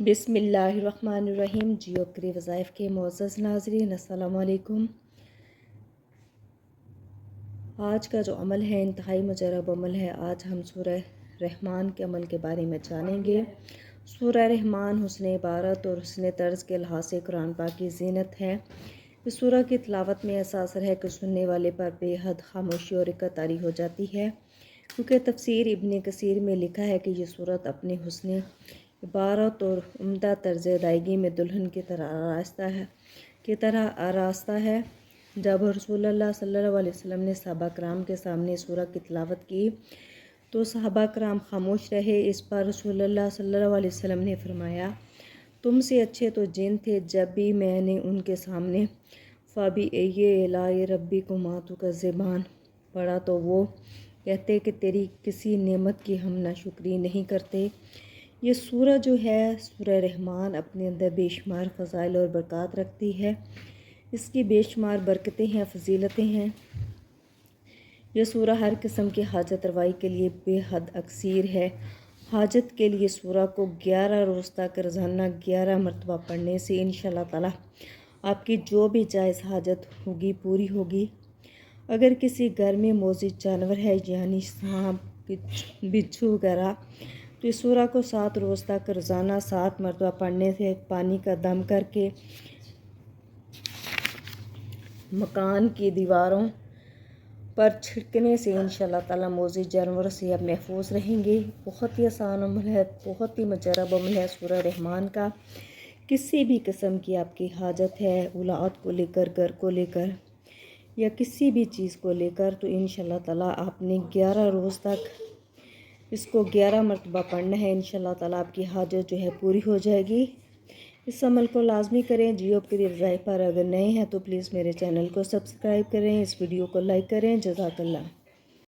بسم اللہ الرحمن الرحیم۔ جیو کری وظائف کے معزز ناظرین، السلام علیکم۔ آج کا جو عمل ہے انتہائی مجرب عمل ہے۔ آج ہم سورہ رحمان کے عمل کے بارے میں جانیں گے۔ سورہ رحمان حسن عبارت اور حسن طرز کے لحاظ سے قرآن پاک کی زینت ہے۔ اس سورہ کی تلاوت میں ایسا اثر ہے کہ سننے والے پر بے حد خاموشی اور رقت طاری ہو جاتی ہے، کیونکہ تفسیر ابن کثیر میں لکھا ہے کہ یہ سورت اپنے حسن عبارت اور عمدہ طرز ادائیگی میں دلہن کی طرح آراستہ ہے۔ جب رسول اللہ صلی اللہ علیہ وسلم نے صحابہ کرام کے سامنے سورہ کی تلاوت کی تو صحابہ کرام خاموش رہے۔ اس پر رسول اللہ صلی اللہ علیہ وسلم نے فرمایا، تم سے اچھے تو جن تھے جب بھی میں نے ان کے سامنے فَبِأَيِّ آلَاءِ رَبِّكُمَا تُكَذِّبَانِ پڑھا تو وہ کہتے کہ تیری کسی نعمت کی ہم ناشکری نہیں کرتے۔ یہ سورہ جو ہے سورہ رحمان اپنے اندر بے شمار فضائل اور برکات رکھتی ہے۔ اس کی بے شمار برکتیں ہیں، فضیلتیں ہیں۔ یہ سورہ ہر قسم کی حاجت روائی کے لیے بے حد اکثیر ہے۔ حاجت کے لیے سورہ کو 11 روز تک روزانہ 11 مرتبہ پڑھنے سے انشاءاللہ تعالی آپ کی جو بھی جائز حاجت ہوگی پوری ہوگی۔ اگر کسی گھر میں موذی جانور ہے یعنی سانپ، بچھو وغیرہ، تو اس سورہ کو 7 روز تک روزانہ 7 مرتبہ پڑھنے سے پانی کا دم کر کے مکان کی دیواروں پر چھڑکنے سے انشاءاللہ تعالی موذی جانوروں سے آپ محفوظ رہیں گے۔ بہت ہی آسان عمل ہے، بہت ہی مجرب عمل ہے سورہ رحمان کا۔ کسی بھی قسم کی آپ کی حاجت ہے، اولاد کو لے کر، گھر کو لے کر یا کسی بھی چیز کو لے کر، تو انشاءاللہ تعالی آپ نے 11 روز تک اس کو 11 مرتبہ پڑھنا ہے۔ انشاءاللہ تعالی آپ کی حاجت جو ہے پوری ہو جائے گی۔ اس عمل کو لازمی کریں۔ جیو کی وظائف پر اگر نئے ہیں تو پلیز میرے چینل کو سبسکرائب کریں، اس ویڈیو کو لائک کریں۔ جزاک اللہ۔